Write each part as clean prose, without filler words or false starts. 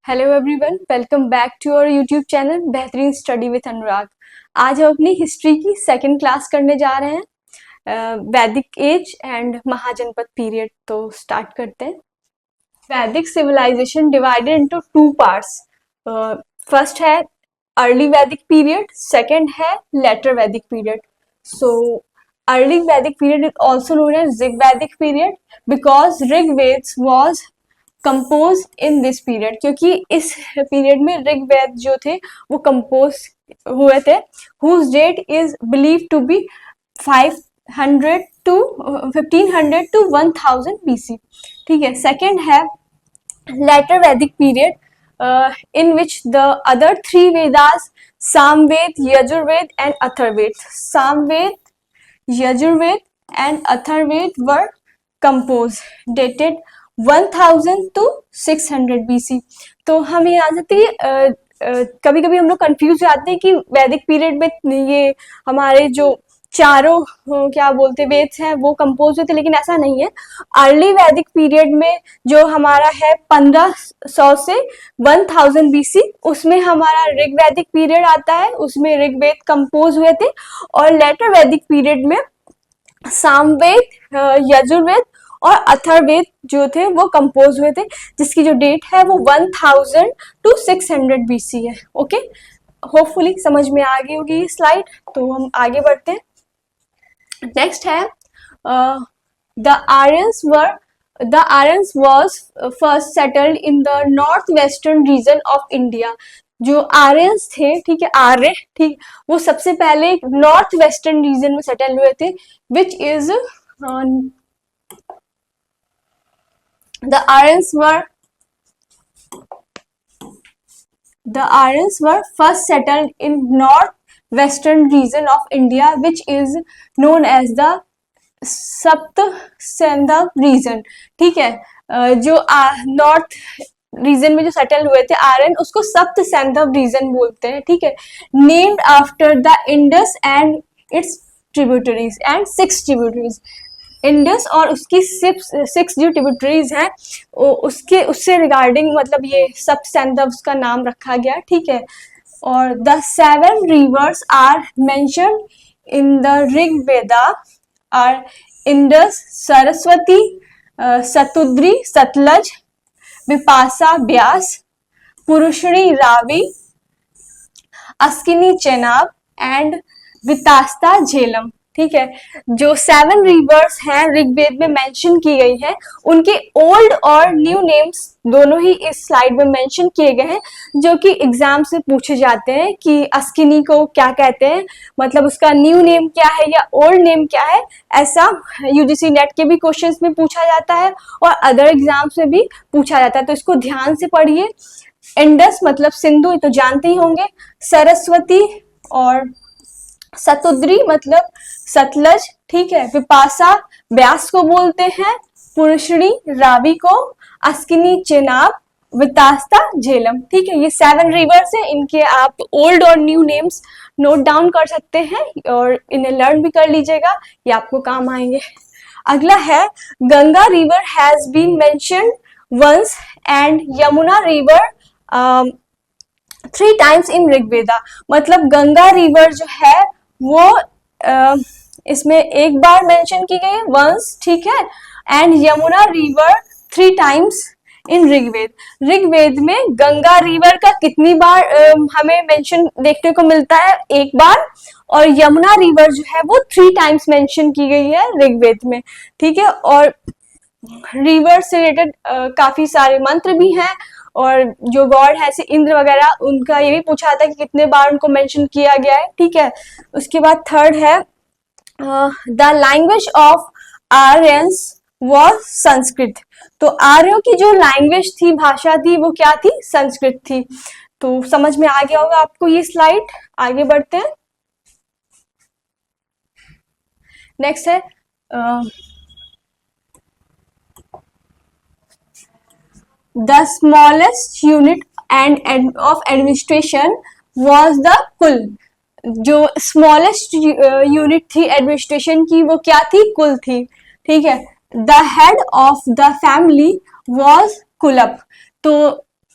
Hello everyone, welcome back to our YouTube channel बेहतरीन study with Anurag. आज हम अपनी हिस्ट्री की सेकंड क्लास करने जा रहे हैं, Vedic age and Mahajanapada period. तो स्टार्ट करते हैं। Vedic civilisation divided into two parts. First है अर्ली वैदिक पीरियड, सेकंड है later Vedic period. So early Vedic period is also known as Rig Vedic period because Rigveda was compose in this period, क्योंकि इस period में ऋग्वेद जो थे वो compose हुए थे। Whose date is believe to be 500 to 1500 to 1000 BC। ठीक है। सेकेंड है later Vedic period, in which the other three Vedas, Samved, Yajurved and Atharved, Samved, Yajurved and Atharved were composed, dated 1000 to 600 BC। तो हमें याद आती है, कभी कभी हम लोग कंफ्यूज हो जाते हैं कि वैदिक पीरियड में ये हमारे जो चारों क्या बोलते वेद हैं वो कंपोज हुए थे, लेकिन ऐसा नहीं है। अर्ली वैदिक पीरियड में जो हमारा है 1500 से 1000 BC, उसमें हमारा ऋग वैदिक पीरियड आता है, उसमें ऋग्वेद कंपोज हुए थे। और लेटर वैदिक पीरियड में सामवेद, यजुर्वेद और अथर्ववेद जो थे वो कंपोज हुए थे, जिसकी जो डेट है वो 1000 टू 600 BC है। ओके, होपफुली समझ में आ गई होगी ये स्लाइड। तो हम आगे बढ़ते हैं। नेक्स्ट है the Aryans was first settled in the north western region of India. जो आर्यंस थे, ठीक है, आर्य, ठीक, वो सबसे पहले नॉर्थ वेस्टर्न रीजन में सेटल हुए थे, which is the Aryans were first settled in north western region of India, which is known as the सप्त सैंधव रीजन। ठीक है, जो नॉर्थ रीजन में जो सेटल हुए थे आर्यन, उसको सप्त सैंधव रीजन बोलते हैं। ठीक है, named after the Indus and it's tributaries and 6 tributaries. Indus और उसकी 6 जो ट्रिब्यूटरीज हैं उससे रिगार्डिंग मतलब ये सप्त सैंधव्स का नाम रखा गया। ठीक है, और the 7 rivers are mentioned in the Rigveda are Indus, Saraswati, Satudri, Sutlej, Vipasa, Beas, Purushni, Ravi, Askini, Chenab and Vitasta, Jhelum. ठीक है, जो 7 रिवर्स हैं ऋग्वेद में मेंशन की गई है, उनके ओल्ड और न्यू नेम्स दोनों ही इस स्लाइड में मेंशन किए गए हैं, जो कि एग्जाम से पूछे जाते हैं कि अस्किनी को क्या कहते हैं, मतलब उसका न्यू नेम क्या है या ओल्ड नेम क्या है। ऐसा यूजीसी नेट के भी क्वेश्चंस में पूछा जाता है और अदर एग्जाम से भी पूछा जाता है, तो इसको ध्यान से पढ़िए। इंडस मतलब सिंधु, तो जानते ही होंगे। सरस्वती और सतुद्री मतलब सतलज। ठीक है, विपासा ब्यास को बोलते हैं, पुरुषणी रावी को, अस्किनी चेनाब, वितास्ता झेलम। ठीक है, ये 7 रिवर्स है, इनके आप ओल्ड और न्यू नेम्स नोट डाउन कर सकते हैं और इन्हें लर्न भी कर लीजिएगा, ये आपको काम आएंगे। अगला है Ganga river has been mentioned once and Yamuna river 3 times in Rigveda. मतलब गंगा रिवर जो है वो इसमें एक बार मेंशन की गई है, वंस, ठीक है, and Yamuna river 3 times in Rigveda. Rigveda में गंगा रिवर का कितनी बार हमें मेंशन देखने को मिलता है? एक बार। और यमुना रिवर जो है वो 3 टाइम्स मेंशन की गई है ऋग्वेद में। ठीक है, और रिवर से रिलेटेड काफी सारे मंत्र भी हैं, और जो गॉड है ऐसे इंद्र वगैरह, उनका ये भी पूछा था कि कितने बार उनको मेंशन किया गया है। ठीक है, उसके बाद थर्ड है the language of Aryans was Sanskrit. तो आर्यों की जो लैंग्वेज थी, भाषा थी, वो क्या थी? संस्कृत थी। तो समझ में आ गया होगा आपको ये स्लाइड। आगे बढ़ते हैं। नेक्स्ट है the smallest unit and of administration was the कुल। जो स्मॉलेस्ट यूनिट थी एडमिनिस्ट्रेशन की वो क्या थी? कुल थी। ठीक है, the head of the family was kulapa. तो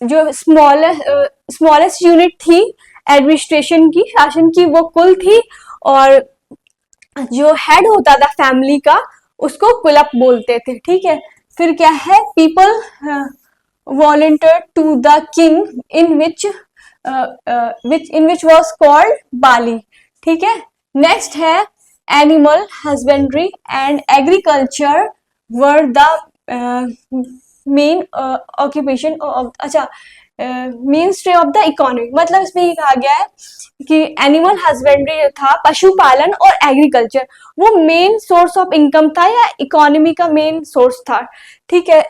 जो स्मॉलेस्ट यूनिट थी एडमिनिस्ट्रेशन की, शासन की, वो कुल थी, और जो हेड होता था फैमिली का उसको कुलप बोलते थे। ठीक है, फिर क्या है, people volunteer to the king in which was called bali. ठीक है, नेक्स्ट है animal husbandry and agriculture were the main occupation, अच्छा, main stream of the economy. मतलब इसमें ये कहा गया है कि एनिमल हस्बेंड्री जो था, पशुपालन और एग्रीकल्चर, वो मेन सोर्स ऑफ इनकम था या इकोनॉमी का मेन सोर्स था। ठीक है,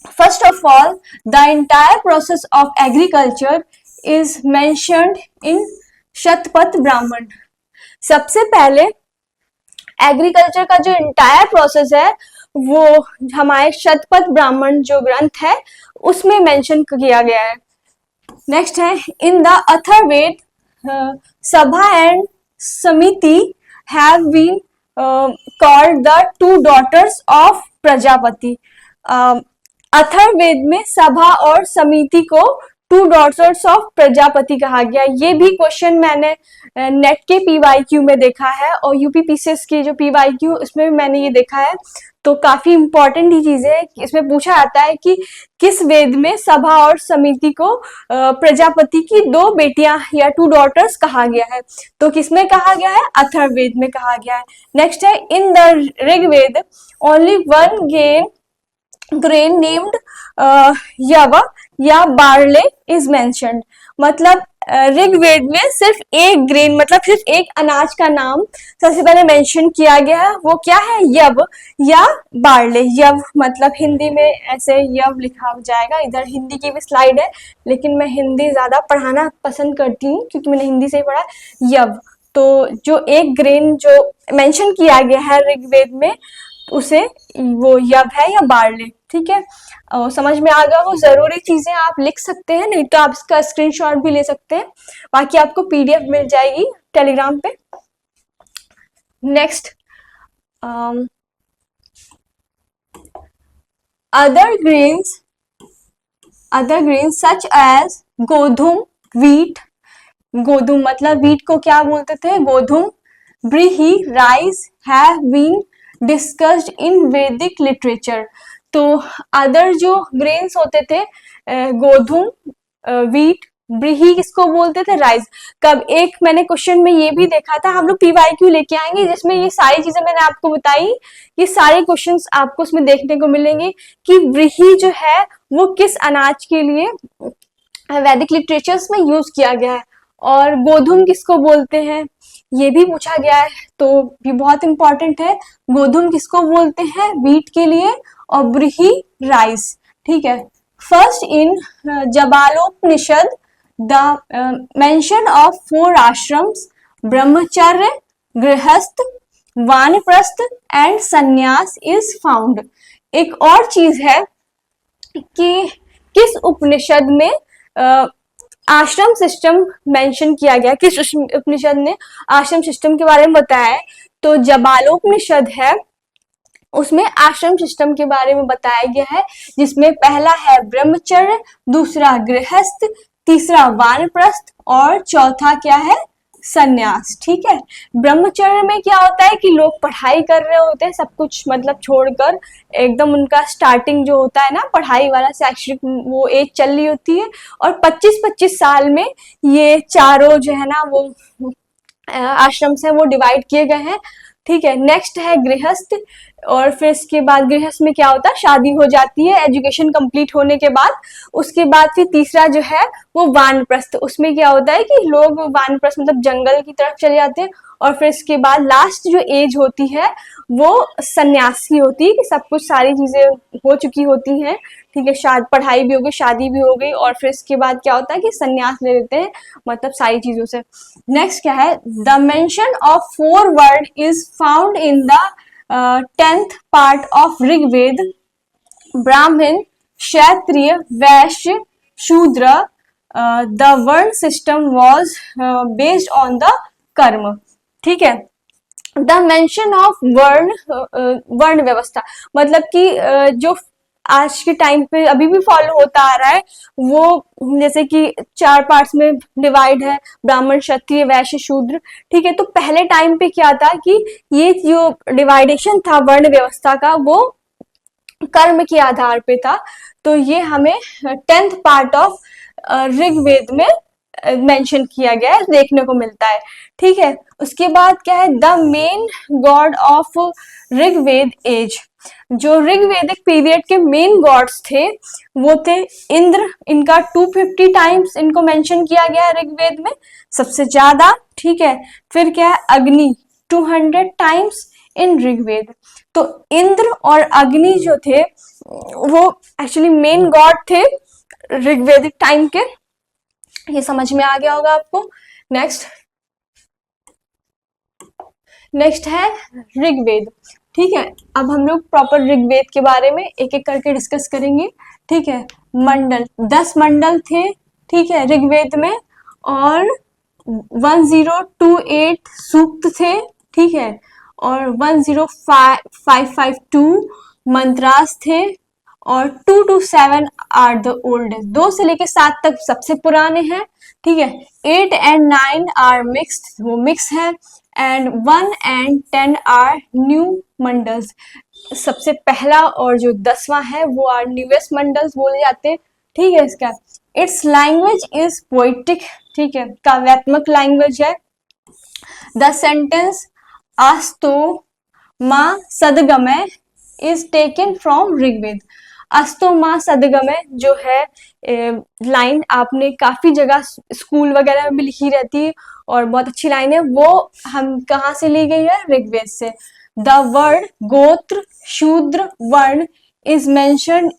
first of all the entire process of agriculture is mentioned in Shatapatha Brahmana. सबसे पहले एग्रीकल्चर का जो एंटायर प्रोसेस है वो हमारे शतपथ ब्राह्मण जो ग्रंथ है उसमें मेंशन किया गया है। नेक्स्ट है in the Atharvaveda, Sabha and Samiti have been called the two daughters of Prajapati. Atharvaveda में सभा और समिति को टू डॉटर्स ऑफ प्रजापति कहा गया। ये भी क्वेश्चन मैंने नेट के पीवाईक्यू में देखा है और यूपीपीसीएस के जो पीवाईक्यू उसमें भी मैंने ये देखा है। तो काफी इंपॉर्टेंट ही चीज है, इसमें पूछा जाता है कि किस वेद में सभा और समिति को प्रजापति की दो बेटियां या टू डॉटर्स कहा गया है। तो किसमें कहा गया है, अथर्ववेद में कहा गया है। नेक्स्ट है in the Rigveda only one grain named yava या बार्ले इज मेंशन्ड। मतलब ऋग्वेद में सिर्फ एक ग्रेन, मतलब सिर्फ एक अनाज का नाम सबसे पहले मेंशन किया गया है, वो क्या है, यव या बार्ले। यव मतलब हिंदी में ऐसे यव लिखा जाएगा, इधर हिंदी की भी स्लाइड है लेकिन मैं हिंदी ज्यादा पढ़ाना पसंद करती हूँ क्योंकि मैंने हिंदी से ही पढ़ा यव। तो जो एक ग्रेन जो मेंशन किया गया है ऋग्वेद में उसे वो यव है या बार्ले। ठीक है, समझ में आ गया। वो जरूरी चीजें आप लिख सकते हैं, नहीं तो आप इसका स्क्रीनशॉट भी ले सकते हैं, बाकी आपको पीडीएफ मिल जाएगी टेलीग्राम पे। Next, other grains such as godhum, wheat, godhum मतलब व्हीट को क्या बोलते थे, godhum, vrihi, rice have been discussed in Vedic literature. तो अदर जो ग्रेन्स होते थे, गोधूम, व्हीट, ब्रीही किसको बोलते थे, राइस। कब एक मैंने क्वेश्चन में ये भी देखा था, हम लोग पीवाईक्यू लेके आएंगे जिसमें ये सारी चीजें मैंने आपको बताई, ये सारे क्वेश्चंस आपको उसमें देखने को मिलेंगे कि ब्रीही जो है वो किस अनाज के लिए वैदिक लिटरेचर्स में यूज किया गया है, और गोधूम किसको बोलते हैं ये भी पूछा गया है। तो ये बहुत इंपॉर्टेंट है, गोधूम किसको बोलते हैं, व्हीट के लिए, और ब्रीही राइस। ठीक है, first in Jabalopanishad the mention of 4 ashrams, brahmacharya, grihastha, वानप्रस्थ एंड संन्यास इज फाउंड। एक और चीज है कि किस उपनिषद में आश्रम सिस्टम मेंशन किया गया, किस उपनिषद ने आश्रम सिस्टम के बारे में बताया है। तो जबालोपनिषद है, उसमें आश्रम सिस्टम के बारे में बताया गया है, जिसमें पहला है ब्रह्मचर्य, दूसरा गृहस्थ, तीसरा वानप्रस्थ और चौथा क्या है, संन्यास। ठीक है, ब्रह्मचर्य में क्या होता है कि लोग पढ़ाई कर रहे होते हैं, सब कुछ मतलब छोड़कर, एकदम उनका स्टार्टिंग जो होता है ना पढ़ाई वाला शैक्षिक वो एज चल रही होती है, और 25-25 साल में ये चारों जो है ना वो आश्रम से वो डिवाइड किए गए हैं। ठीक है, नेक्स्ट है गृहस्थ, और फिर इसके बाद गृहस्थ में क्या होता है, शादी हो जाती है एजुकेशन कंप्लीट होने के बाद। उसके बाद फिर तीसरा जो है वो वानप्रस्थ, उसमें क्या होता है कि लोग वानप्रस्थ मतलब जंगल की तरफ चले जाते हैं। और फिर इसके बाद लास्ट जो एज होती है वो सन्यासी होती है कि सब कुछ सारी चीजें हो चुकी होती हैं। ठीक है, शादी पढ़ाई भी हो गई, शादी भी हो गई, और फिर इसके बाद क्या होता है कि सन्यास ले लेते हैं, मतलब सारी चीजों से। नेक्स्ट क्या है, the mention of 4 word is found in the 10th part of Rigveda, Brahmana, Kshatriya, Vaishya, Shudra. The varna system was based on the karma. ठीक है, द मेंशन ऑफ वर्ण व्यवस्था मतलब कि जो आज के टाइम पे अभी भी फॉलो होता आ रहा है, वो जैसे कि 4 पार्ट्स में डिवाइड है, ब्राह्मण, क्षत्रिय, वैश्य, शूद्र। ठीक है, तो पहले टाइम पे क्या था कि ये जो डिवाइडेशन था वर्ण व्यवस्था का, वो कर्म के आधार पे था। तो ये हमें 10th पार्ट ऑफ ऋग्वेद में मेंशन किया गया है, देखने को मिलता है। ठीक है, उसके बाद क्या है, the main god of Rigveda age. जो ऋग्वेदिक पीरियड के मेन गॉड्स थे वो थे इंद्र, इनका 250 टाइम्स इनको मेंशन किया गया है ऋग्वेद में, सबसे ज्यादा। ठीक है, फिर क्या है, अग्नि 200 टाइम्स इन ऋग्वेद। तो इंद्र और अग्नि जो थे वो एक्चुअली मेन गॉड थे ऋग्वेदिक टाइम के। ये समझ में आ गया होगा आपको। नेक्स्ट है ऋग्वेद। ठीक है, अब हम लोग प्रॉपर ऋग्वेद के बारे में एक एक करके डिस्कस करेंगे। ठीक है, मंडल 10 मंडल थे, ठीक है, ऋग्वेद में, और 1028 सूक्त थे। ठीक है, और 10552 मंत्रास थे, और 2 to 7 आर द ओल्डेस्ट। 2 से लेके 7 तक सबसे पुराने हैं। ठीक है, 8 and 9 आर मिक्स्ड, वो मिक्स है, and 1 and 10 are new mandals. सबसे पहला और जो 10वां है वो आर न्यूएस्ट मंडल्स बोले जाते हैं। ठीक है, इसका इट्स लैंग्वेज इज पोइटिक। ठीक है, काव्यात्मक लैंग्वेज है। द सेंटेंस अस्तो माँ सदगमय इज टेकन फ्रॉम ऋग्वेद। अस्तो माँ सदगमय जो है लाइन आपने काफी जगह स्कूल वगैरह में भी लिखी रहती है और बहुत अच्छी लाइन है, वो हम कहाँ से ली गई है, ऋग्वेद से। The word gotra Shudra varna is mention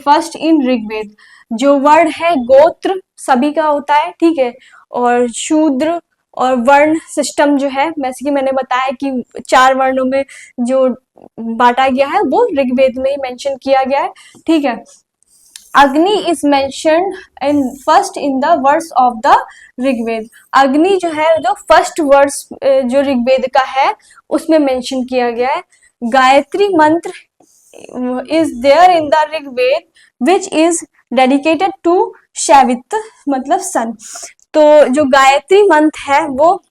first in Rigveda. जो वर्ड है गोत्र सभी का होता है, ठीक है, और शूद्र और वर्ण सिस्टम जो है, जैसे कि मैंने बताया कि 4 वर्णों में जो बांटा गया है वो ऋग्वेद में ही मेंशन किया गया है। ठीक है, Agni is mention in first in the words of the Rigveda. Agni जो है जो फर्स्ट वर्ड्स जो ऋग्वेद का है उसमें मेंशन किया गया है। Gayatri mantra is there in the Rigveda which is dedicated to Savitr मतलब सन। तो जो गायत्री मंत्र है वो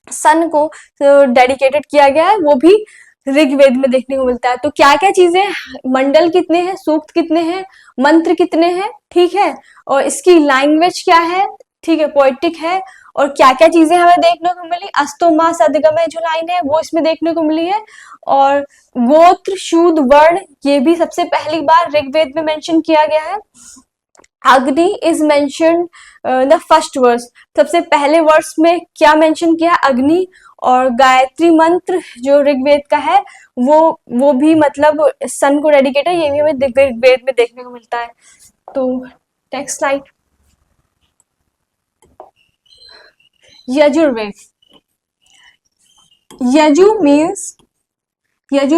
सन को डेडिकेटेड किया गया है, वो भी ऋग्वेद में देखने को मिलता है। तो क्या क्या चीजें, मंडल कितने हैं, सूक्त कितने हैं, मंत्र कितने हैं, ठीक है, और इसकी लैंग्वेज क्या है, ठीक है, पोएटिक है, और क्या क्या चीजें हमें देखने को मिली, अस्तो माँ सदगमय जो लाइन है वो इसमें देखने को मिली है, और गोत्र शूद्र वर्ण ये भी सबसे पहली बार ऋग्वेद में मेंशन किया गया है। Agni is mention the first verse, सबसे पहले वर्स में क्या मेंशन किया, अग्नि। और गायत्री मंत्र जो ऋग्वेद का है वो भी मतलब सन को डेडिकेट है, ये भी हमें ऋग्वेद में देखने को मिलता है। तो next slide, Yajurveda. Yaju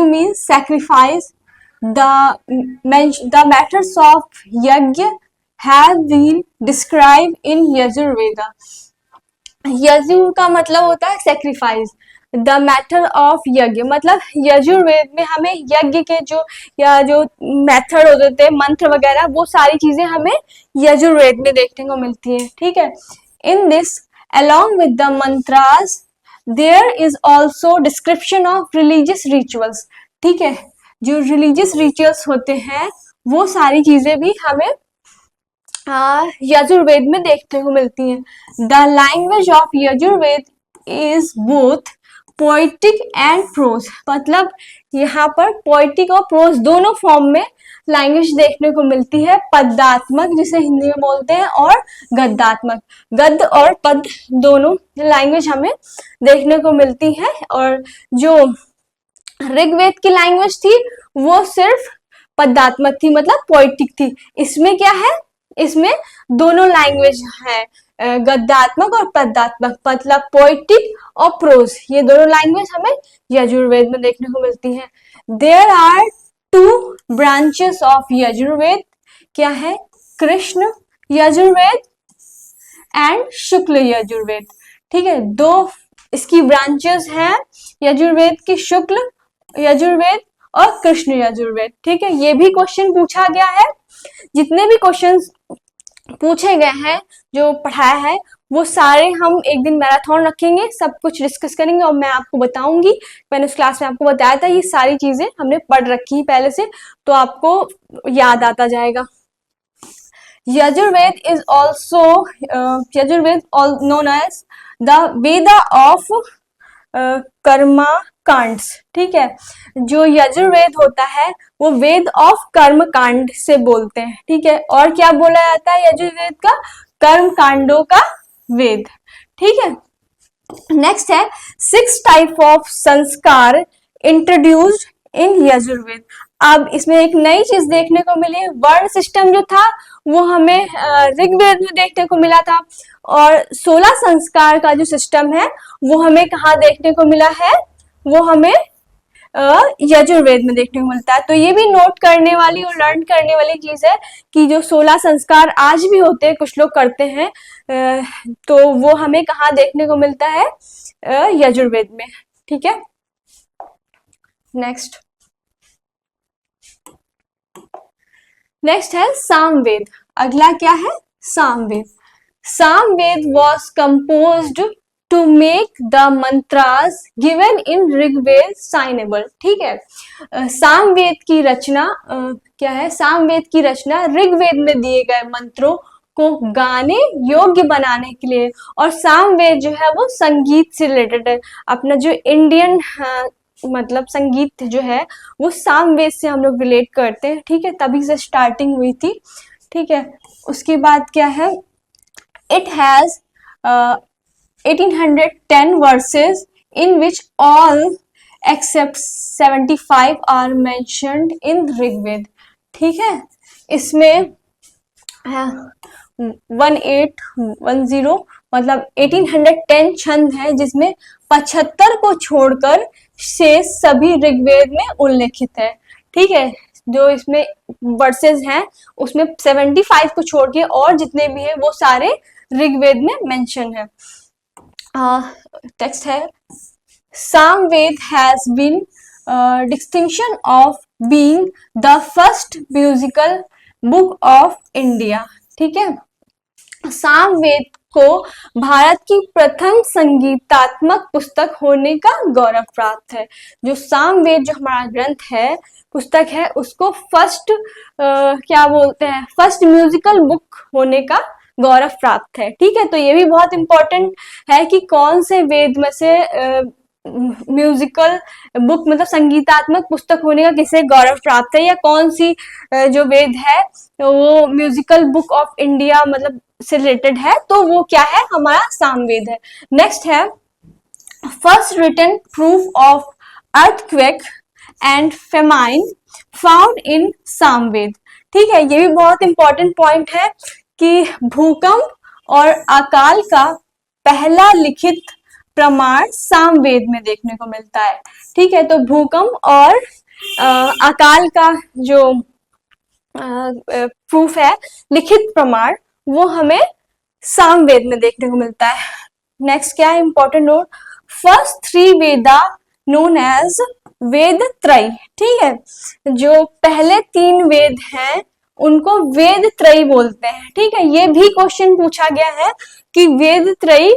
means sacrifice. The matters of yajna have been described in Yajurveda. Yaju का मतलब होता है सेक्रीफाइस, द मैथड ऑफ यज्ञ मतलब यजुर्वेद में हमें यज्ञ के जो या जो मेथड होते थे मंत्र वगैरह वो सारी चीजें हमें यजुर्वेद में देखने को मिलती है। ठीक है, in this along with the mantras there is also description of religious rituals। ठीक है, जो रिलीजियस रिचुअल्स होते हैं वो सारी चीजें भी हमें यजुर्वेद में देखने को मिलती हैं। The language of Yajurveda is both poetic and prose, मतलब यहाँ पर पोइटिक और प्रोज दोनों फॉर्म में लैंग्वेज देखने को मिलती है। पदात्मक जिसे हिंदी में बोलते हैं और गद्यात्मक, गद्य और पद दोनों लैंग्वेज हमें देखने को मिलती है। और जो ऋग्वेद की लैंग्वेज थी वो सिर्फ पदात्मक थी मतलब पोइटिक थी। इसमें क्या है, इसमें दोनों लैंग्वेज है, गद्यात्मक और पदात्मक, मतलब पोइटिक और प्रोज, ये दोनों लैंग्वेज हमें यजुर्वेद में देखने को मिलती है। There are 2 branches of Yajurveda, क्या है, कृष्ण यजुर्वेद एंड शुक्ल यजुर्वेद। ठीक है, 2 इसकी ब्रांचेस हैं यजुर्वेद की, शुक्ल यजुर्वेद और कृष्ण यजुर्वेद। ठीक है, ये भी क्वेश्चन पूछा गया है। जितने भी क्वेश्चंस पूछे गए हैं जो पढ़ाया है वो सारे हम एक दिन मैराथन रखेंगे, सब कुछ डिस्कस करेंगे और मैं आपको बताऊंगी। मैंने उस क्लास में आपको बताया था, ये सारी चीजें हमने पढ़ रखी है पहले से, तो आपको याद आता जाएगा। Yajurveda is also Yajurveda known as the Veda of karma kands. ठीक है, जो यजुर्वेद होता है वो वेद ऑफ कर्म कांड से बोलते हैं। ठीक है, और क्या बोला जाता है यजुर्वेद का? कर्म कांडों का वेद। ठीक है, नेक्स्ट है 6 टाइप ऑफ संस्कार इंट्रोड्यूस्ड इन यजुर्वेद। अब इसमें एक नई चीज देखने को मिली, वर्ण सिस्टम जो था वो हमें ऋग्वेद में देखने को मिला था, और 16 संस्कार का जो सिस्टम है वो हमें कहाँ देखने को मिला है? वो हमें यजुर्वेद में देखने को मिलता है। तो ये भी नोट करने वाली और लर्न करने वाली चीज है कि जो 16 संस्कार आज भी होते हैं, कुछ लोग करते हैं, तो वो हमें कहाँ देखने को मिलता है? यजुर्वेद में। ठीक है, नेक्स्ट है सामवेद। अगला क्या है? Samaveda. Samaveda was composed to make the mantras given in Rigveda singable. ठीक है, सामवेद की रचना क्या है? सामवेद की रचना ऋग्वेद में दिए गए मंत्रों को गाने योग्य बनाने के लिए, और सामवेद जो है वो संगीत से रिलेटेड है। अपना जो इंडियन मतलब संगीत जो है वो सामवेद से हम लोग रिलेट करते हैं। ठीक है, तभी से स्टार्टिंग हुई थी। ठीक है, उसके बाद क्या है? It has 1810 verses in which all except 75 are mentioned in Rigveda. ठीक है, इसमें 1810 मतलब 1810 छंद है, जिसमें 75 को छोड़कर शेष सभी ऋग्वेद में उल्लेखित है। ठीक है, जो इसमें वर्सेस हैं उसमें 75 को छोड़ के और जितने भी हैं वो सारे ऋग्वेद में मेंशन है। टेक्स्ट है Samaveda has been distinction of being the first musical book of India. ठीक है, सामवेद को भारत की प्रथम संगीतात्मक पुस्तक होने का गौरव प्राप्त है। जो सामवेद जो हमारा ग्रंथ है, पुस्तक है, उसको फर्स्ट क्या बोलते हैं? फर्स्ट म्यूजिकल बुक होने का गौरव प्राप्त है। ठीक है, तो ये भी बहुत इंपॉर्टेंट है कि कौन से वेद में से म्यूजिकल बुक मतलब संगीतात्मक पुस्तक होने का किसे गौरव प्राप्त है, या कौन सी जो वेद है तो वो म्यूजिकल बुक ऑफ इंडिया मतलब से रिलेटेड है, तो वो क्या है? हमारा सामवेद है। नेक्स्ट है first written proof of earthquake and famine found in Samaveda. ठीक है, ये भी बहुत इंपॉर्टेंट पॉइंट है कि भूकंप और अकाल का पहला लिखित प्रमाण सामवेद में देखने को मिलता है। ठीक है, तो भूकंप और अकाल का जो प्रूफ है, लिखित प्रमाण, वो हमें सामवेद में देखने को मिलता है। नेक्स्ट क्या है इंपॉर्टेंट नोट? फर्स्ट 3 वेदा नोन एज वेद त्रय। ठीक है, जो पहले 3 वेद हैं उनको वेद त्रयी बोलते हैं। ठीक है, ये भी क्वेश्चन पूछा गया है कि वेद त्रयी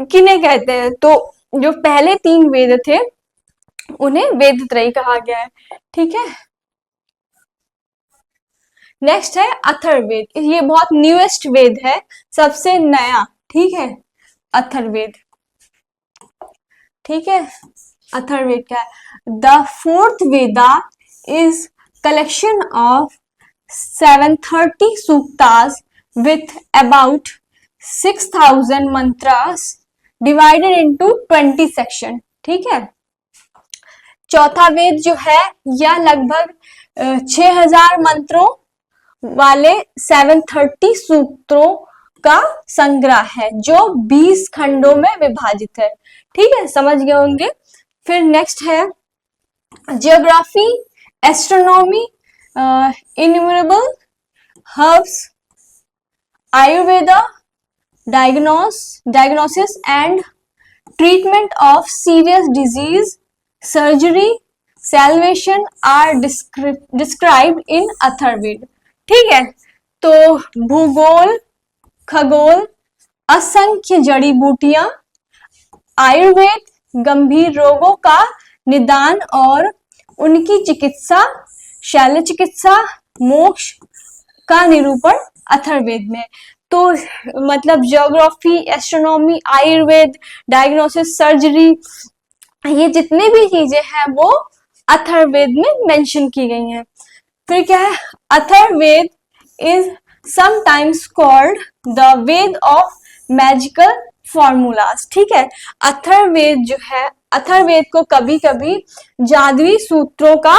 किन्हें कहते हैं, तो जो पहले 3 वेद थे उन्हें वेद त्रयी कहा गया है। ठीक है, नेक्स्ट है अथर्ववेद। ये बहुत न्यूएस्ट वेद है, सबसे नया। ठीक है, अथर्ववेद। ठीक है, अथर्ववेद क्या है? The 4th Veda is collection of 730 सूक्तास with about 6000 mantras divided into 20 section। ठीक है, चौथा वेद जो है यह लगभग 6000 मंत्रों वाले 730 सूत्रों का संग्रह है जो 20 खंडों में विभाजित है। ठीक है, समझ गए होंगे। फिर नेक्स्ट है geography, astronomy, innumerable herbs, Ayurveda, diagnosis and treatment of serious disease, surgery, salvation are described in Atharvaveda. ठीक है, तो भूगोल, खगोल, असंख्य जड़ी बूटियां, आयुर्वेद, गंभीर रोगों का निदान और उनकी चिकित्सा, शल्य चिकित्सा, मोक्ष का निरूपण अथर्ववेद में। तो मतलब geography, astronomy, Ayurveda, diagnosis, surgery, ये जितने भी चीजें हैं वो अथर्ववेद में मेंशन की गई हैं। फिर क्या है, Atharvaveda is sometimes called the Veda of magical formulas. ठीक है, अथर्ववेद जो है, अथर्ववेद को कभी कभी जादुई सूत्रों का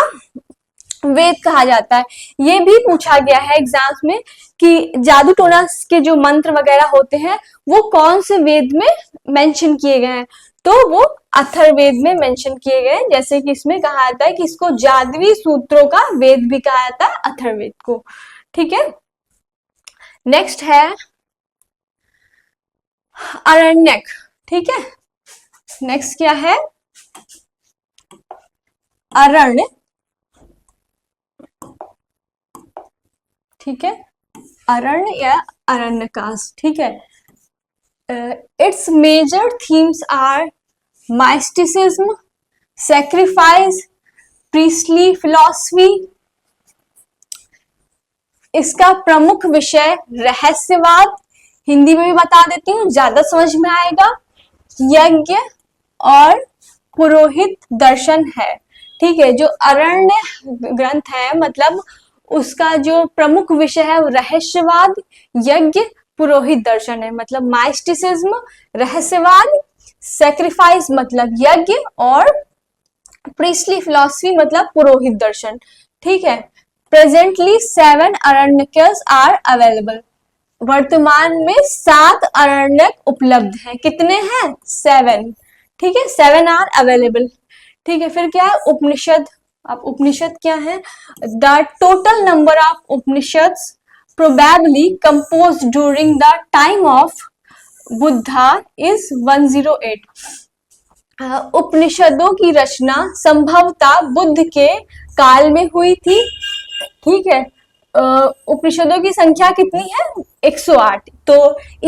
वेद कहा जाता है। ये भी पूछा गया है एग्जाम्स में कि जादू टोना के जो मंत्र वगैरह होते हैं वो कौन से वेद में मेंशन किए गए हैं, तो वो अथर्ववेद में मेंशन किए गए। जैसे कि इसमें कहा जाता है कि इसको जादुई सूत्रों का वेद भी कहा जाता है, अथर्ववेद को। ठीक है, नेक्स्ट है अरण्यक। ठीक है, नेक्स्ट क्या है, अरण्य। ठीक है, अरण्य या अरण्यकाश। ठीक है, its major themes are mysticism, sacrifice, priestly philosophy. इसका प्रमुख विषय रहस्यवाद, हिंदी में भी बता देती हूँ ज्यादा समझ में आएगा, यज्ञ और पुरोहित दर्शन है। ठीक है, जो अरण्य ग्रंथ है मतलब उसका जो प्रमुख विषय है वो रहस्यवाद, यज्ञ, पुरोहित दर्शन है। मतलब माइस्टिसिज्म रहस्यवाद, सैक्रिफाइस मतलब यज्ञ और प्रीस्टली फिलॉसफी मतलब पुरोहित दर्शन। ठीक है, प्रेजेंटली 7 अरण्यक्स आर अवेलेबल। वर्तमान में 7 अरण्यक उपलब्ध हैं। कितने हैं? 7। ठीक है, 7 आर अवेलेबल। ठीक है, फिर क्या है, उपनिषद। अब उपनिषद क्या है, the total number of Upanishads probably composed during the time of Buddha is 108। उपनिषदों की रचना संभवतः बुद्ध के काल में हुई थी। ठीक है, उपनिषदों की संख्या कितनी है? 108। तो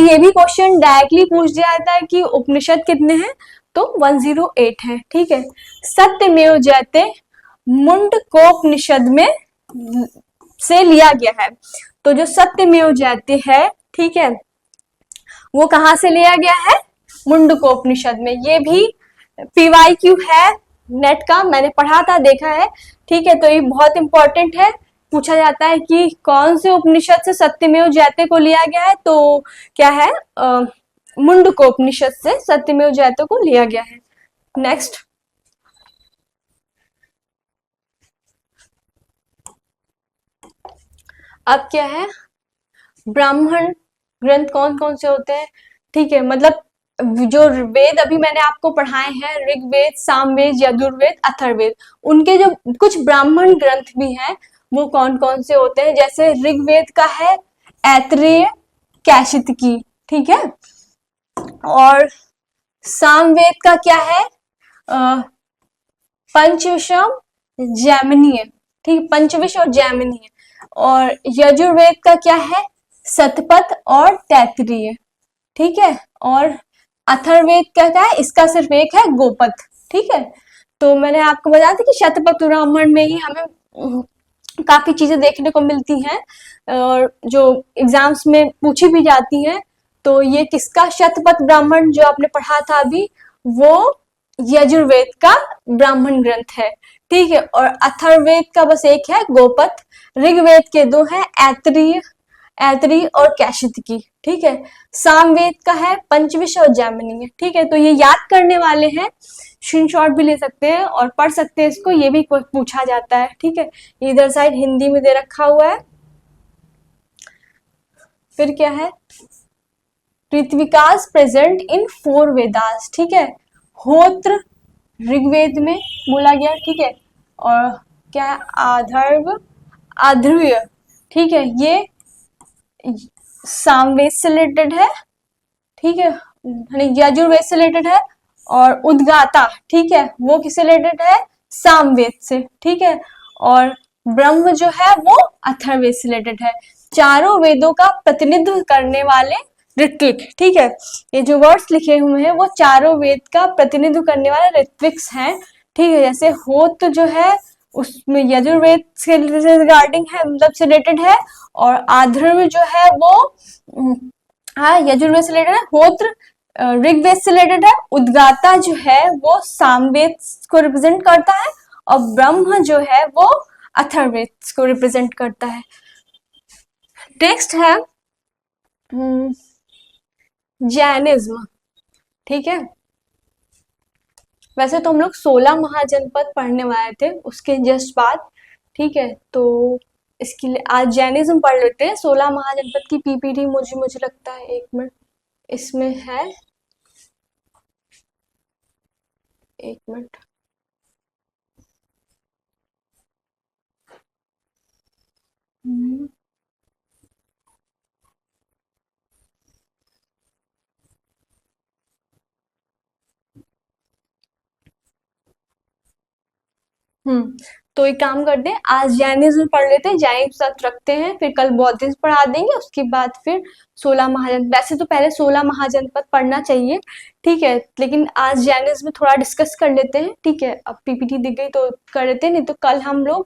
ये भी क्वेश्चन डायरेक्टली पूछ दिया जाता है कि उपनिषद कितने हैं, तो 108 है। ठीक है, सत्यमेव जयते मुंडकोपनिषद में से लिया गया है। तो जो सत्यमेव जयते है, ठीक है, वो कहाँ से लिया गया है? मुंडकोपनिषद में। ये भी PYQ है नेट का, मैंने पढ़ा था, देखा है। ठीक है, तो ये बहुत इंपॉर्टेंट है। पूछा जाता है कि कौन से उपनिषद से सत्यमेव जयते को लिया गया है, तो क्या है, मुंडकोपनिषद से सत्यमेव जयते को लिया गया है। नेक्स्ट, अब क्या है, ब्राह्मण ग्रंथ कौन कौन से होते हैं? ठीक है, मतलब जो वेद अभी मैंने आपको पढ़ाए हैं, ऋग्वेद, सामवेद, यजुर्वेद, अथर्ववेद, उनके जो कुछ ब्राह्मण ग्रंथ भी हैं वो कौन कौन से होते हैं? जैसे ऋग्वेद का है ऐतरेय, कैशितकी। ठीक है, और सामवेद का क्या है? पंचविशम, जैमिनीय। ठीक, पंचविश और जैमिनीय। और यजुर्वेद का क्या है? शतपथ और तैत्तिरीय। ठीक है, और अथर्ववेद का क्या है? इसका सिर्फ एक है, गोपथ। ठीक है, तो मैंने आपको बताया था कि शतपथ ब्राह्मण में ही हमें काफी चीजें देखने को मिलती हैं और जो एग्जाम्स में पूछी भी जाती हैं। तो ये किसका शतपथ ब्राह्मण जो आपने पढ़ा था अभी, वो यजुर्वेद का ब्राह्मण ग्रंथ है। ठीक है, और अथर्ववेद का बस एक है, गोपथ। ऋग्वेद के 2 हैं, ऐतरेय और कैशितकी। ठीक है, सामवेद का है पंचविश और जैमिनीय। ठीक है, तो ये याद करने वाले हैं, स्क्रीनशॉट भी ले सकते हैं और पढ़ सकते हैं इसको, ये भी पूछा जाता है। ठीक है, इधर साइड हिंदी में दे रखा हुआ है। फिर क्या है, ऋत्विकास प्रेजेंट इन 4 वेदास। ठीक है, होत्र ऋग्वेद में बोला गया। ठीक है, और क्या है, आधर्व, आध्रुय। ठीक है, ये सामवेद से रिलेटेड है। ठीक है, यजुर्वेद से रिलेटेड है। और उद्गाता, ठीक है, वो किससे रिलेटेड है? सामवेद से, ठीक है। और ब्रह्म जो है वो अथर्ववेद से रिलेटेड है। चारों वेदों का प्रतिनिधित्व करने वाले ऋत्विक, ठीक है। ये जो वर्ड्स लिखे हुए हैं वो चारों वेद का प्रतिनिधित्व करने वाले ऋत्विक्स हैं, ठीक है। जैसे होत जो है उसमें यजुर्वेद से रिगार्डिंग है, मतलब से रिलेटेड है। और आधर्व जो है वो हाँ यजुर्वेद से रिलेटेड है। होत्र ऋग्वेद से रिलेटेड है। उद्गाता जो है वो सामवेद को रिप्रेजेंट करता है। और ब्रह्म जो है वो अथर्ववेद को रिप्रेजेंट करता है। नेक्स्ट है जैनिज्म, ठीक है। वैसे तो हम लोग 16 महाजनपद पढ़ने वाले थे उसके जस्ट बाद, ठीक है। तो इसके लिए आज जैनिज्म पढ़ लेते हैं। 16 महाजनपद की पीपीटी मुझे लगता है 1 मिनट इसमें है, 1 मिनट। तो एक काम करते हैं, आज जैनिज्म पढ़ लेते हैं, जैनिज्म साथ रखते हैं, फिर कल बौद्धिज्म पढ़ा देंगे, उसके बाद फिर 16 महाजनपद। वैसे तो पहले 16 महाजनपद पढ़ना चाहिए, ठीक है, लेकिन आज जैनिज्म में थोड़ा डिस्कस कर लेते हैं, ठीक है। अब पीपीटी दिख गई तो कर लेते हैं, नहीं तो कल हम लोग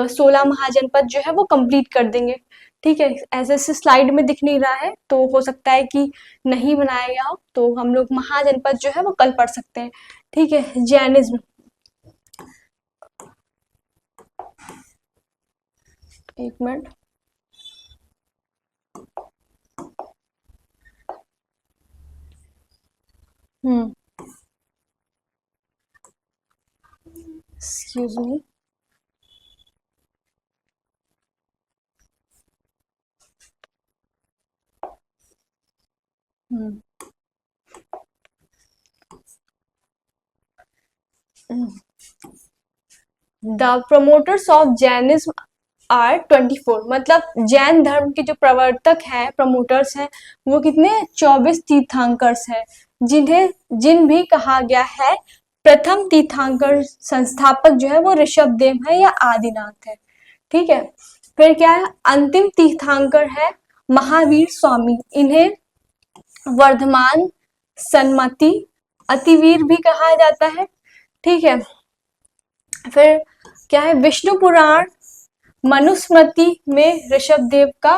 16 महाजनपद जो है वो कंप्लीट कर देंगे, ठीक है। ऐसे ऐसे स्लाइड में दिख नहीं रहा है तो हो सकता है कि नहीं बनाया गया हो, तो हम लोग महाजनपद जो है वो कल पढ़ सकते हैं, ठीक है। Jainism 1 minute. Excuse me. The promoters of Jainism are 24, मतलब जैन धर्म के जो प्रवर्तक हैं, प्रमोटर्स हैं, वो कितने 24 तीर्थंकर्स हैं, जिन भी कहा गया है। प्रथम तीर्थंकर संस्थापक जो है वो ऋषभ देव है या आदिनाथ है, ठीक है। फिर क्या है, अंतिम तीर्थंकर है महावीर स्वामी, इन्हें वर्धमान, सन्मति, अतिवीर भी कहा जाता है, ठीक है। फिर क्या है, विष्णु पुराण मनुस्मृति में ऋषभ देव का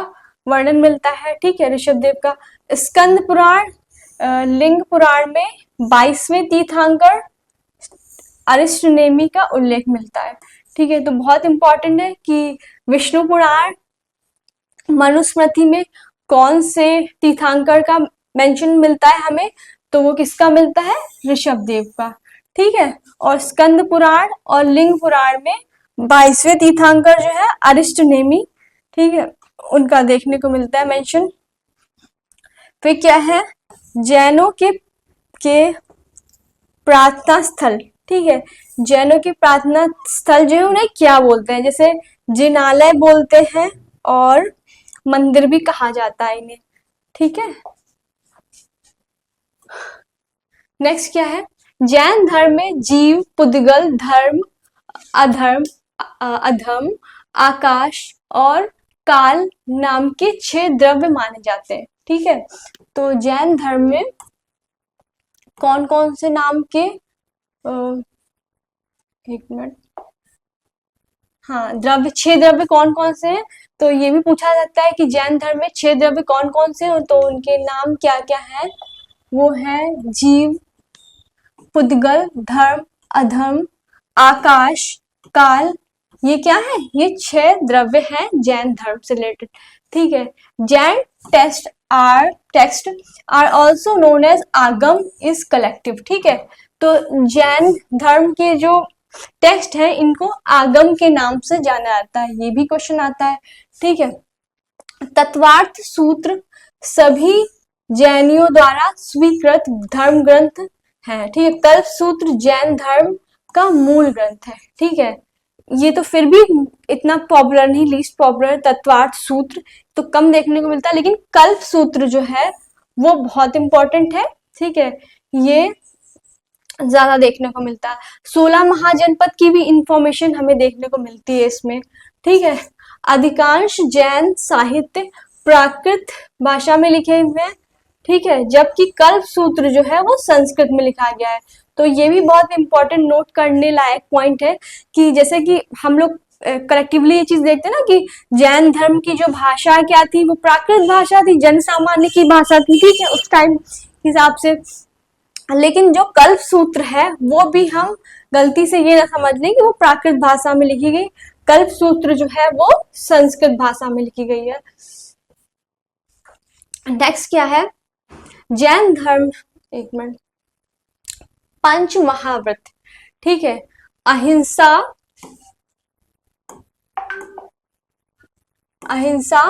वर्णन मिलता है, ठीक है, ऋषभ देव का। स्कंद पुराण लिंग पुराण में 22वें तीर्थंकर अरिष्टनेमि का उल्लेख मिलता है, ठीक है। तो बहुत इंपॉर्टेंट है कि विष्णु पुराण मनुस्मृति में कौन से तीर्थंकर का मेंशन मिलता है हमें, तो वो किसका मिलता है, ऋषभ देव का, ठीक है। और स्कंद पुराण और लिंग पुराण में 22वें तीर्थंकर जो है अरिष्टनेमि, ठीक है, उनका देखने को मिलता है मेंशन। फिर क्या है, जैनों के प्रार्थना स्थल, ठीक है। जैनों के प्रार्थना स्थल जो है उन्हें क्या बोलते हैं, जैसे जिनालय बोलते हैं और मंदिर भी कहा जाता है इन्हें, ठीक है। नेक्स्ट क्या है, जैन धर्म में जीव, पुद्गल, धर्म, अधर्म, अधम, आकाश और काल नाम के 6 द्रव्य माने जाते हैं, ठीक है। तो जैन धर्म में कौन कौन से नाम के 1 मिनट, हाँ, द्रव्य, 6 द्रव्य कौन कौन से हैं, तो ये भी पूछा जाता है कि जैन धर्म में 6 द्रव्य कौन कौन से हैं, तो उनके नाम क्या क्या है, वो है जीव, पुद्गल, धर्म, अधर्म, आकाश, काल। ये क्या है, ये 6 द्रव्य हैं जैन धर्म से रिलेटेड, ठीक है। Jain text are also known as Agam is collective, ठीक है। तो जैन धर्म के जो टेक्स्ट है इनको आगम के नाम से जाना जाता है, ये भी क्वेश्चन आता है, ठीक है। तत्वार्थ सूत्र सभी जैनियों द्वारा स्वीकृत धर्म ग्रंथ है, ठीक है। कल्प सूत्र जैन धर्म का मूल ग्रंथ है, ठीक है। ये तो फिर भी इतना पॉपुलर नहीं, लीस्ट पॉपुलर। तत्वार्थ सूत्र तो कम देखने को मिलता है, लेकिन कल्प सूत्र जो है वो बहुत इंपॉर्टेंट है, ठीक है। ये ज्यादा देखने को मिलता है। 16 महाजनपद की भी इंफॉर्मेशन हमें देखने को मिलती है इसमें, ठीक है। अधिकांश जैन साहित्य प्राकृत भाषा में लिखे हुए हैं, ठीक है, जबकि कल्प सूत्र जो है वो संस्कृत में लिखा गया है। तो ये भी बहुत इंपॉर्टेंट नोट करने लायक पॉइंट है कि जैसे कि हम लोग कलेक्टिवली ये चीज देखते हैं ना कि जैन धर्म की जो भाषा क्या थी वो प्राकृत भाषा थी, जन सामान्य की भाषा थी, ठीक है, उस टाइम हिसाब से। लेकिन जो कल्प सूत्र है वो भी हम गलती से ये ना समझ लें कि वो प्राकृत भाषा में लिखी गई। कल्प सूत्र जो है वो संस्कृत भाषा में लिखी गई है। नेक्स्ट क्या है, जैन धर्म, एक मिनट, पंच महाव्रत, ठीक है, अहिंसा, अहिंसा,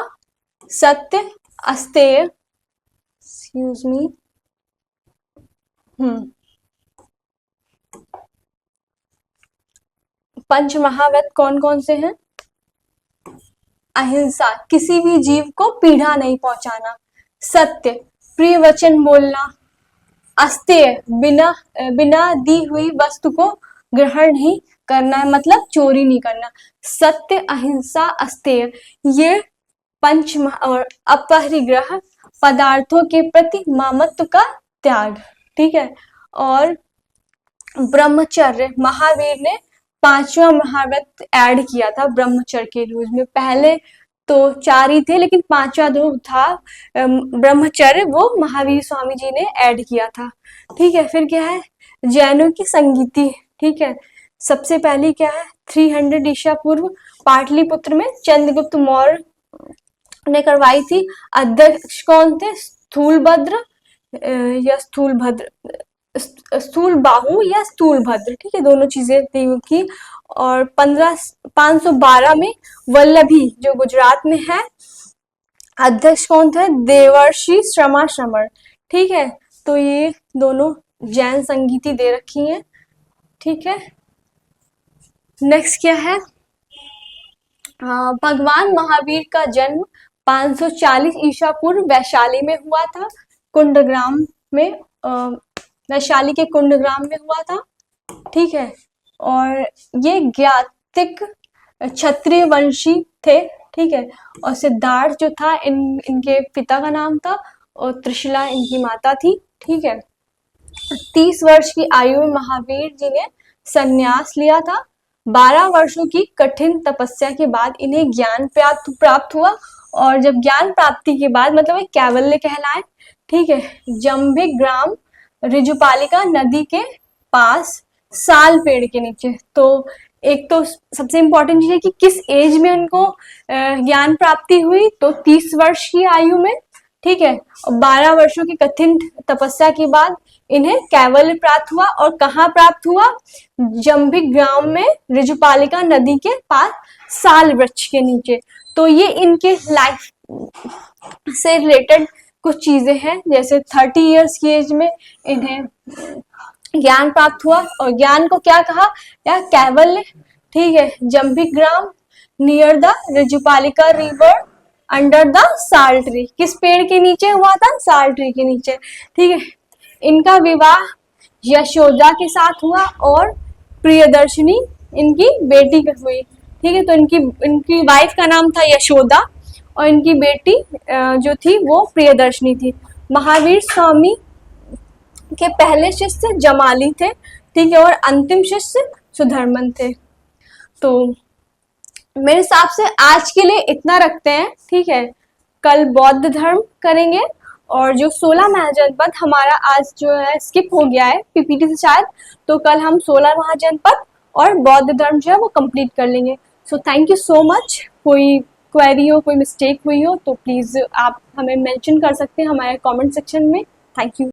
सत्य, अस्तेय, एक्सक्यूज मी, पंच महाव्रत कौन कौन से हैं? अहिंसा, किसी भी जीव को पीड़ा नहीं पहुंचाना। सत्य, प्रिय वचन बोलना। अस्तेय, बिना बिना दी हुई वस्तु को ग्रहण नहीं करना है, मतलब चोरी नहीं करना। सत्य, अहिंसा, अस्तेय, ये पंच और अपरिग्रह, पदार्थों के प्रति मामत्व का त्याग, ठीक है। और ब्रह्मचर्य, महावीर ने 5वां महाव्रत ऐड किया था ब्रह्मचर्य के रूल में। पहले तो 4 ही थे लेकिन 5वां जो था ब्रह्मचर्य, वो महावीर स्वामी जी ने ऐड किया था, ठीक है। फिर क्या है, जैनों की संगीति, ठीक है। सबसे पहली क्या है, 300 ईसा पूर्व पाटलिपुत्र में चंद्रगुप्त मौर्य ने करवाई थी। अध्यक्ष कौन थे, स्थूलभद्र या स्थूल बाहु या स्थूल भद्र, ठीक है, दोनों चीजें थी। और 512 में वल्लभी जो गुजरात में है, अध्यक्ष कौन थे, देवर्षि श्रमाश्रमण, ठीक है। तो ये दोनों जैन संगीति दे रखी हैं, ठीक है। नेक्स्ट क्या है, भगवान महावीर का जन्म 540 ईसा पूर्व वैशाली में हुआ था, कुंडग्राम में, वैशाली के कुंडग्राम में हुआ था, ठीक है। और ये ज्ञातिक क्षत्रिय वंशी थे, ठीक है। और सिद्धार्थ जो था इनके पिता का नाम था, और त्रिशला इनकी माता थी, ठीक है। 30 वर्ष की आयु में महावीर जी ने संन्यास लिया था। 12 वर्षों की कठिन तपस्या के बाद इन्हें ज्ञान प्राप्त हुआ, और जब ज्ञान प्राप्ति के बाद मतलब वे कैवल्य कहलाए, ठीक है। जंभिक ग्राम ऋजुपालिका नदी के पास साल पेड़ के नीचे। तो एक तो सबसे इम्पोर्टेंट चीज है कि किस एज में उनको ज्ञान प्राप्ति हुई, तो 30 वर्ष की आयु में, ठीक है। और 12 वर्षों की कठिन तपस्या के बाद इन्हें कैवल्य प्राप्त हुआ। और कहाँ प्राप्त हुआ, जंभिक ग्राम में ऋजुपालिका नदी के पास साल वृक्ष के नीचे। तो ये इनके लाइफ से रिलेटेड कुछ चीजें हैं, जैसे 30 इयर्स की एज में इन्हें ज्ञान प्राप्त हुआ, और ज्ञान को क्या कहा, या कैवल्य, ठीक है। Jambhik gram near the Rijupalika river under the sal tree, किस पेड़ के नीचे हुआ था, साल ट्री के नीचे, ठीक है। इनका विवाह यशोदा के साथ हुआ, और प्रियदर्शनी इनकी बेटी हुई, ठीक है। तो इनकी वाइफ का नाम था यशोदा, और इनकी बेटी जो थी वो प्रियदर्शनी थी। महावीर स्वामी के पहले शिष्य जमाली थे, ठीक है, और अंतिम शिष्य सुधर्मन थे। तो मेरे हिसाब से आज के लिए इतना रखते हैं, ठीक है। कल बौद्ध धर्म करेंगे, और जो 16 महाजनपद हमारा आज जो है स्किप हो गया है पीपीटी से शायद, तो कल हम 16 महाजनपद और बौद्ध धर्म जो है वो कंप्लीट कर लेंगे। So thank you so much. कोई क्वेरी हो, कोई मिस्टेक हुई हो तो प्लीज़ आप हमें मेंशन कर सकते हैं हमारे कमेंट सेक्शन में। Thank you.